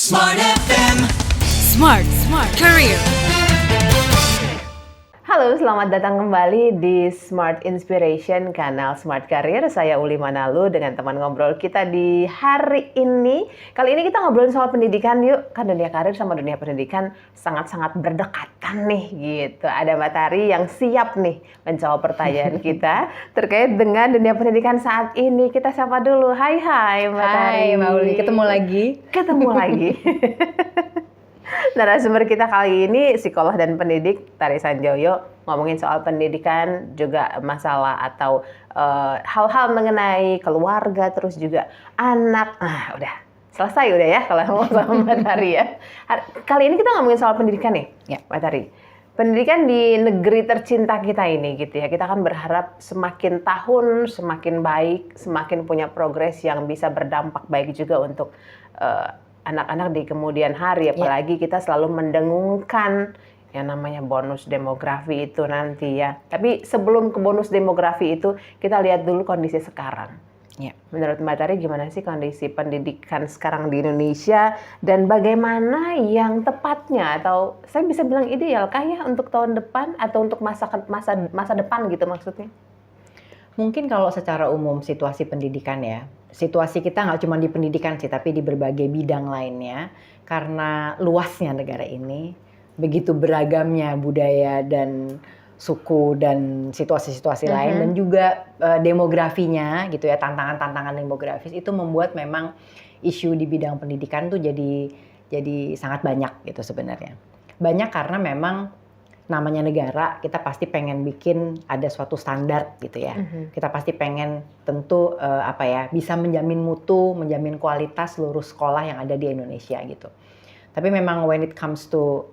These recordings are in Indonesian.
Smart FM. Smart Career. Halo, selamat datang kembali di Smart Inspiration, kanal Smart Career. Saya Uli Manalu dengan teman ngobrol kita di hari ini. Kali ini kita ngobrolin soal pendidikan yuk. Kan dunia karir sama dunia pendidikan sangat-sangat berdekatan nih gitu. Ada Mbak Tari yang siap nih menjawab pertanyaan kita terkait dengan dunia pendidikan saat ini. Kita sapa dulu. Hai Mbak Tari. Hai Mbak Uli, ketemu lagi. Narasumber kita kali ini psikolog dan pendidik Tari Sanjoyo, ngomongin soal pendidikan, juga masalah atau hal-hal mengenai keluarga, terus juga anak. Udah selesai udah ya kalau ngomong sama Mbak Tari ya. Kali ini kita ngomongin soal pendidikan nih, Ya. Mbak Tari. Pendidikan di negeri tercinta kita ini gitu ya, kita kan berharap semakin tahun semakin baik, semakin punya progres yang bisa berdampak baik juga untuk anak-anak di kemudian hari, apalagi kita selalu mendengungkan yang namanya bonus demografi itu nanti ya. Tapi sebelum ke bonus demografi itu, kita lihat dulu kondisi sekarang. Ya. Menurut Mbak Tari gimana sih kondisi pendidikan sekarang di Indonesia dan bagaimana yang tepatnya atau saya bisa bilang ideal kah ya untuk tahun depan atau untuk masa depan gitu maksudnya? Mungkin kalau secara umum situasi pendidikan ya, situasi kita nggak cuma di pendidikan sih, tapi di berbagai bidang lainnya. Karena luasnya negara ini, begitu beragamnya budaya dan suku dan situasi-situasi lain, dan juga demografinya gitu ya, tantangan-tantangan demografis itu membuat memang isu di bidang pendidikan tuh jadi sangat banyak gitu sebenarnya. Banyak karena memang namanya negara, kita pasti pengen bikin ada suatu standar gitu ya. Kita pasti pengen tentu bisa menjamin mutu, menjamin kualitas seluruh sekolah yang ada di Indonesia gitu. Tapi memang when it comes to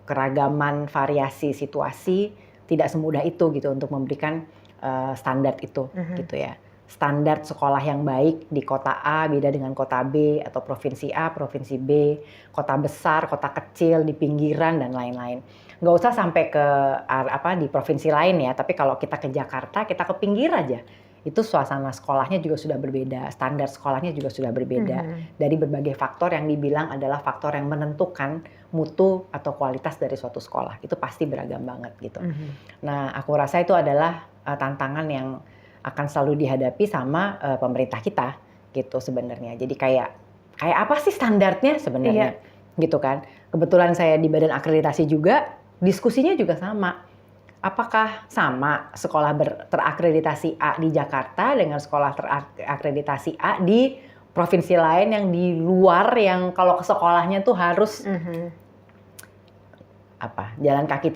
keragaman variasi situasi, tidak semudah itu gitu untuk memberikan standar itu gitu ya. Standar sekolah yang baik di kota A beda dengan kota B, atau provinsi A, provinsi B, kota besar, kota kecil, di pinggiran dan lain-lain. Nggak usah sampai ke di provinsi lain ya, tapi kalau kita ke Jakarta, kita ke pinggir aja, itu suasana sekolahnya juga sudah berbeda, standar sekolahnya juga sudah berbeda dari berbagai faktor yang dibilang adalah faktor yang menentukan mutu atau kualitas dari suatu sekolah. Itu pasti beragam banget gitu. Nah, aku rasa itu adalah tantangan yang akan selalu dihadapi sama pemerintah kita gitu sebenarnya. Jadi kayak apa sih standarnya sebenarnya gitu kan. Kebetulan saya di badan akreditasi juga, diskusinya juga sama. Apakah sama sekolah terakreditasi A di Jakarta dengan sekolah terakreditasi A di provinsi lain yang di luar, yang kalau ke sekolahnya tuh harus jalan kaki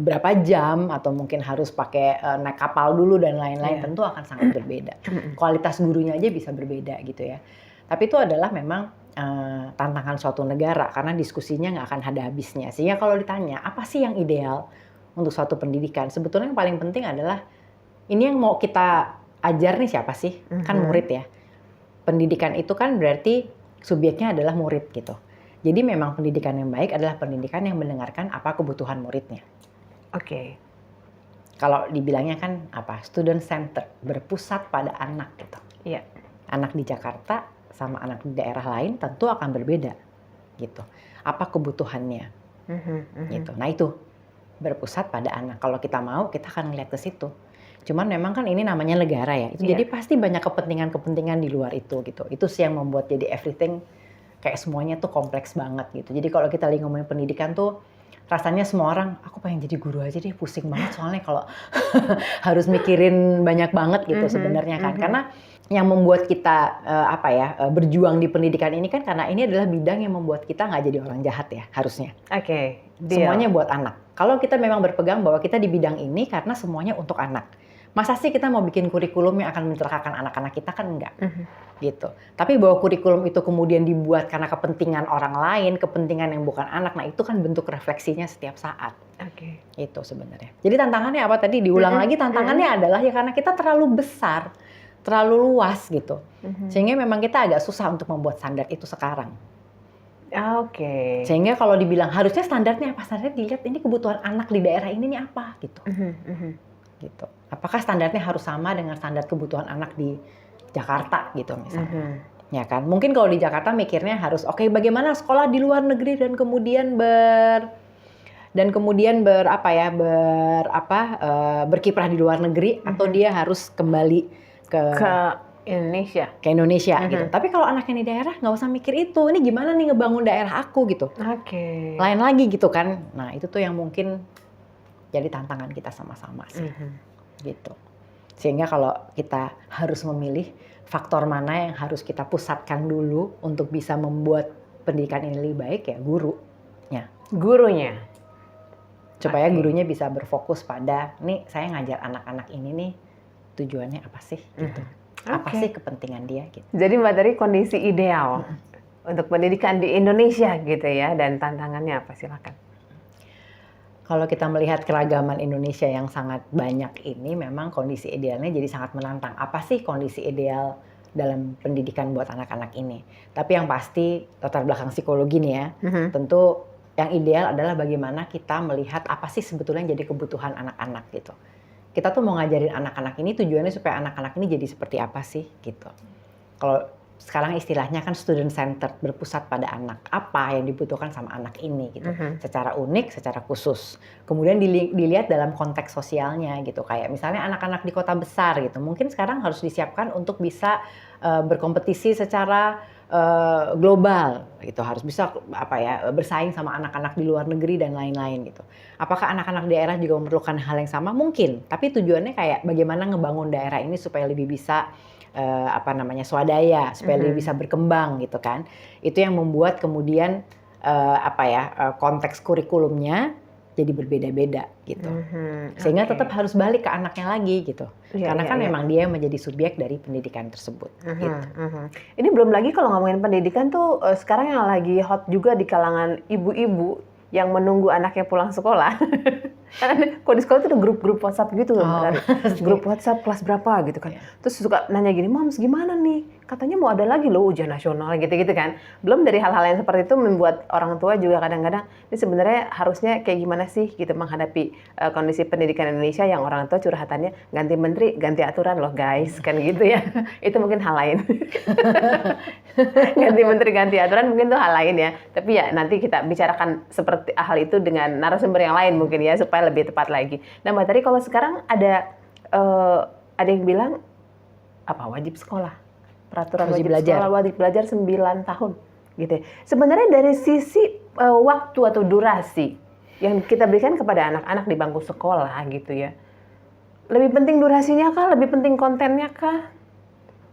berapa jam, atau mungkin harus pakai naik kapal dulu dan lain-lain, tentu akan sangat berbeda. Kualitas gurunya aja bisa berbeda gitu ya. Tapi itu adalah memang tantangan suatu negara, karena diskusinya nggak akan ada habisnya. Sehingga kalau ditanya apa sih yang ideal untuk suatu pendidikan, sebetulnya yang paling penting adalah ini yang mau kita ajar nih siapa sih? Kan murid ya. Pendidikan itu kan berarti subjeknya adalah murid gitu. Jadi memang pendidikan yang baik adalah pendidikan yang mendengarkan apa kebutuhan muridnya. Oke. Kalau dibilangnya kan student center, berpusat pada anak gitu. Iya. Anak di Jakarta sama anak di daerah lain tentu akan berbeda gitu. Apa kebutuhannya gitu. Nah itu berpusat pada anak. Kalau kita mau, kita akan ngeliat ke situ. Cuman memang kan ini namanya negara ya. Itu jadi pasti banyak kepentingan-kepentingan di luar itu gitu. Itu sih yang membuat jadi everything kayak semuanya tuh kompleks banget gitu. Jadi kalau kita lagi ngomongin pendidikan tuh rasanya semua orang, aku pengen jadi guru aja deh, pusing banget soalnya kalau harus mikirin banyak banget gitu sebenarnya kan. Karena yang membuat kita berjuang di pendidikan ini kan karena ini adalah bidang yang membuat kita nggak jadi orang jahat ya harusnya. Oke. Semuanya buat anak. Kalau kita memang berpegang bahwa kita di bidang ini karena semuanya untuk anak. Masa sih kita mau bikin kurikulum yang akan mencelakakan anak-anak kita? Kan enggak. Gitu. Tapi bahwa kurikulum itu kemudian dibuat karena kepentingan orang lain, kepentingan yang bukan anak, nah itu kan bentuk refleksinya setiap saat. Oke. Itu sebenarnya. Jadi tantangannya apa tadi? Diulang lagi, tantangannya adalah ya karena kita terlalu besar, terlalu luas gitu. Sehingga memang kita agak susah untuk membuat standar itu sekarang. Oke. Sehingga kalau dibilang harusnya standarnya apa? Standarnya dilihat ini kebutuhan anak di daerah ini nih apa gitu. Gitu. Apakah standarnya harus sama dengan standar kebutuhan anak di Jakarta gitu misalnya. ya kan? Mungkin kalau di Jakarta mikirnya harus oke, bagaimana sekolah di luar negeri dan kemudian berkiprah di luar negeri atau dia harus kembali ke Indonesia. gitu. Tapi kalau anaknya di daerah nggak usah mikir itu. Ini gimana nih ngebangun daerah aku gitu. Oke. Lain lagi gitu kan. Nah, itu tuh yang mungkin jadi tantangan kita sama-sama sih. Gitu. Sehingga kalau kita harus memilih faktor mana yang harus kita pusatkan dulu untuk bisa membuat pendidikan ini lebih baik, ya Gurunya. Supaya gurunya bisa berfokus pada, nih saya ngajar anak-anak ini nih tujuannya apa sih gitu. Apa sih kepentingan dia gitu. Jadi Mbak Tari, kondisi ideal untuk pendidikan di Indonesia gitu ya, dan tantangannya apa, silakan. Kalau kita melihat keragaman Indonesia yang sangat banyak ini, memang kondisi idealnya jadi sangat menantang. Apa sih kondisi ideal dalam pendidikan buat anak-anak ini? Tapi yang pasti latar belakang psikologi nih ya, tentu yang ideal adalah bagaimana kita melihat apa sih sebetulnya jadi kebutuhan anak-anak gitu. Kita tuh mau ngajarin anak-anak ini tujuannya supaya anak-anak ini jadi seperti apa sih gitu. Kalau sekarang istilahnya kan student centered, berpusat pada anak. Apa yang dibutuhkan sama anak ini gitu. Secara unik, secara khusus. Kemudian dilihat dalam konteks sosialnya gitu. Kayak misalnya anak-anak di kota besar gitu. Mungkin sekarang harus disiapkan untuk bisa berkompetisi secara global gitu, harus bisa bersaing sama anak-anak di luar negeri dan lain-lain gitu. Apakah anak-anak daerah juga memerlukan hal yang sama? Mungkin, tapi tujuannya kayak bagaimana ngebangun daerah ini supaya lebih bisa swadaya, supaya lebih bisa berkembang gitu kan. Itu yang membuat kemudian konteks kurikulumnya jadi berbeda-beda gitu. Sehingga tetap harus balik ke anaknya lagi gitu. Karena kan memang dia menjadi subjek dari pendidikan tersebut. Gitu. Ini belum lagi kalau ngomongin pendidikan tuh sekarang yang lagi hot juga di kalangan ibu-ibu yang menunggu anaknya pulang sekolah. Karena kalau di sekolah itu ada grup-grup WhatsApp gitu, grup WhatsApp kelas berapa gitu kan. Terus suka nanya gini, Mams gimana nih? Katanya mau ada lagi loh ujian nasional gitu-gitu kan. Belum dari hal-hal yang seperti itu membuat orang tua juga kadang-kadang ini sebenarnya harusnya kayak gimana sih gitu menghadapi kondisi pendidikan Indonesia yang orang tua curhatannya ganti menteri, ganti aturan loh guys, kan gitu ya. Itu mungkin hal lain. Ganti menteri, ganti aturan mungkin itu hal lain ya. Tapi ya nanti kita bicarakan seperti hal itu dengan narasumber yang lain mungkin ya supaya lebih tepat lagi. Nah Mbak Tari, kalau sekarang ada yang bilang apa wajib sekolah, peraturan wajib sekolah, wajib belajar 9 tahun gitu ya. Sebenarnya dari sisi waktu atau durasi yang kita berikan kepada anak-anak di bangku sekolah gitu ya, lebih penting durasinya kah, lebih penting kontennya kah,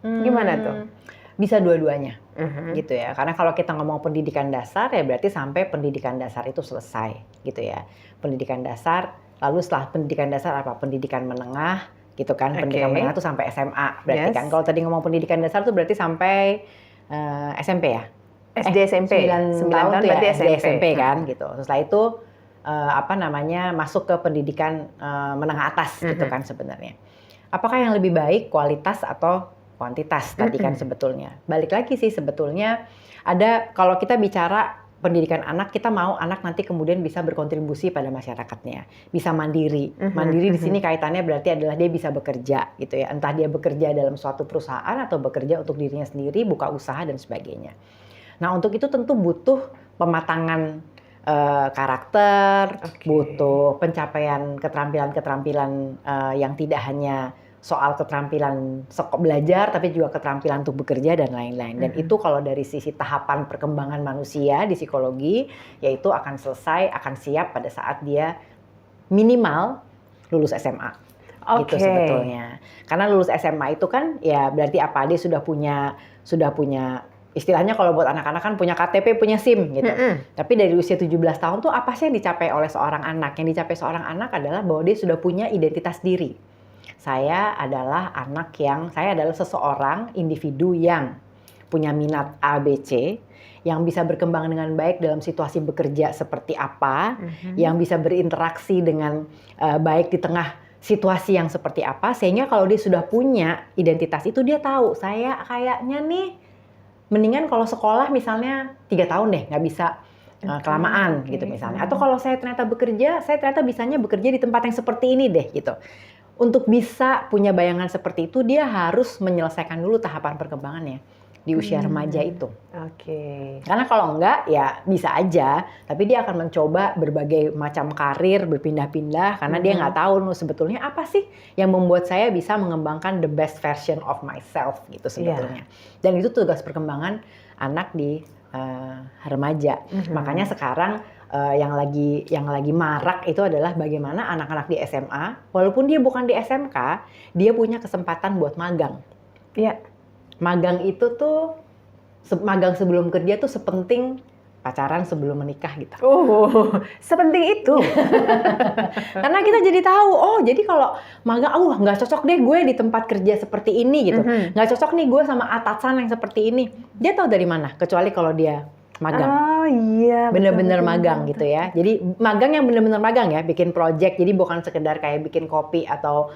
gimana tuh? Bisa dua-duanya gitu ya. Karena kalau kita ngomong pendidikan dasar ya berarti sampai pendidikan dasar itu selesai gitu ya. Pendidikan dasar, lalu setelah pendidikan dasar apa? Pendidikan menengah gitu kan. Pendidikan menengah itu sampai SMA berarti kan. Kalau tadi ngomong pendidikan dasar itu berarti sampai SMP ya. SD SMP. 9 tahun tuh ya SD SMP kan gitu. Setelah itu masuk ke pendidikan menengah atas gitu kan sebenarnya. Apakah yang lebih baik kualitas atau kuantitas tadi kan sebetulnya. Balik lagi sih sebetulnya kalau kita bicara pendidikan anak, kita mau anak nanti kemudian bisa berkontribusi pada masyarakatnya, bisa mandiri. Mandiri di sini kaitannya berarti adalah dia bisa bekerja gitu ya. Entah dia bekerja dalam suatu perusahaan atau bekerja untuk dirinya sendiri, buka usaha dan sebagainya. Nah, untuk itu tentu butuh pematangan karakter, butuh pencapaian keterampilan-keterampilan yang tidak hanya soal keterampilan belajar, tapi juga keterampilan untuk bekerja dan lain-lain. Dan itu kalau dari sisi tahapan perkembangan manusia di psikologi, yaitu akan selesai, akan siap pada saat dia minimal lulus SMA. Gitu sebetulnya. Karena lulus SMA itu kan ya berarti apa? Dia sudah punya istilahnya kalau buat anak-anak kan punya KTP, punya SIM gitu. Tapi dari usia 17 tahun tuh apa sih yang dicapai oleh seorang anak? Yang dicapai seorang anak adalah bahwa dia sudah punya identitas diri. Saya adalah seseorang individu yang punya minat A, B, C, yang bisa berkembang dengan baik dalam situasi bekerja seperti apa, yang bisa berinteraksi dengan baik di tengah situasi yang seperti apa, sehingga kalau dia sudah punya identitas itu dia tahu, saya kayaknya nih mendingan kalau sekolah misalnya 3 tahun deh, nggak bisa kelamaan gitu misalnya. Atau kalau saya ternyata bisanya bekerja di tempat yang seperti ini deh gitu. Untuk bisa punya bayangan seperti itu, dia harus menyelesaikan dulu tahapan perkembangannya. di usia remaja itu. Oke. Karena kalau enggak ya bisa aja, tapi dia akan mencoba berbagai macam karir, berpindah-pindah karena dia nggak tahu sebetulnya apa sih yang membuat saya bisa mengembangkan the best version of myself gitu sebetulnya. Dan itu tugas perkembangan anak di remaja. Makanya sekarang yang lagi marak itu adalah bagaimana anak-anak di SMA, walaupun dia bukan di SMK, dia punya kesempatan buat magang. Iya. Magang itu tuh magang sebelum kerja tuh sepenting pacaran sebelum menikah gitu. Sepenting itu. Karena kita jadi tahu, oh jadi kalau magang, nggak cocok deh gue di tempat kerja seperti ini gitu. Nggak cocok nih gue sama atasan yang seperti ini. Dia tahu dari mana? Kecuali kalau dia magang. Oh iya. Bener-bener magang gitu ya. Jadi magang yang bener-bener magang ya, bikin project. Jadi bukan sekedar kayak bikin kopi atau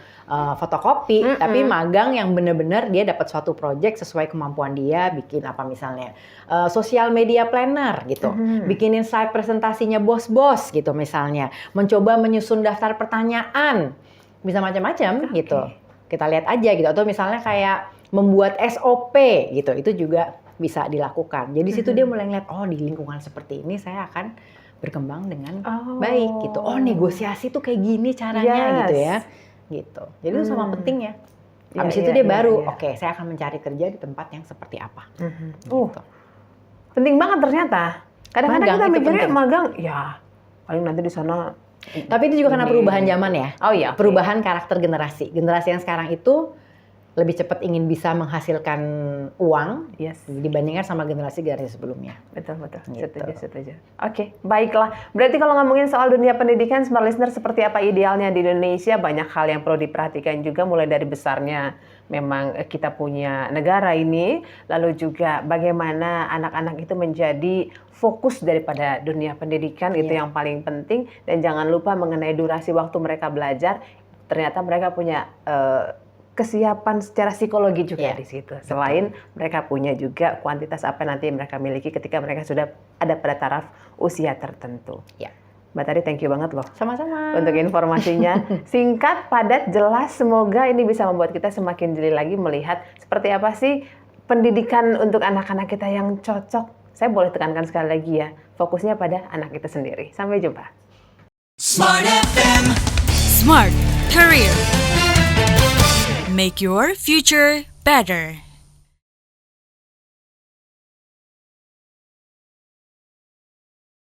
fotokopi, tapi magang yang bener-bener dia dapat suatu project sesuai kemampuan dia, bikin apa misalnya social media planner gitu, bikinin slide presentasinya bos-bos gitu misalnya, mencoba menyusun daftar pertanyaan, bisa macam-macam gitu. Kita lihat aja gitu. Atau misalnya kayak membuat SOP gitu, itu juga bisa dilakukan. Jadi situ dia mulai ngeliat, oh di lingkungan seperti ini saya akan berkembang dengan baik gitu. Oh negosiasi tuh kayak gini caranya gitu ya. Gitu. Jadi itu sama pentingnya. Habis itu dia baru, oke, saya akan mencari kerja di tempat yang seperti apa. Gitu. Penting banget ternyata. Kadang-kadang Magang kita itu mikirnya penting. magang, ya paling nanti di sana. Tapi itu juga karena perubahan zaman ya. Oh iya. Perubahan karakter generasi. Generasi yang sekarang itu lebih cepat ingin bisa menghasilkan uang dibandingkan sama generasi sebelumnya. Betul. Gitu. Setuju. Oke, baiklah. Berarti kalau ngomongin soal dunia pendidikan, Smart Listener, seperti apa idealnya di Indonesia? Banyak hal yang perlu diperhatikan juga, mulai dari besarnya memang kita punya negara ini, lalu juga bagaimana anak-anak itu menjadi fokus daripada dunia pendidikan, itu yang paling penting. Dan jangan lupa mengenai durasi waktu mereka belajar, ternyata mereka punya kesiapan secara psikologi juga di situ. Selain mereka punya juga kuantitas apa nanti mereka miliki ketika mereka sudah ada pada taraf usia tertentu. Ya. Mbak Tari, thank you banget loh. Sama-sama. Untuk informasinya. Singkat, padat, jelas. Semoga ini bisa membuat kita semakin jeli lagi melihat seperti apa sih pendidikan untuk anak-anak kita yang cocok. Saya boleh tekankan sekali lagi ya, fokusnya pada anak kita sendiri. Sampai jumpa. Smart FM. Smart Career. Make your future better.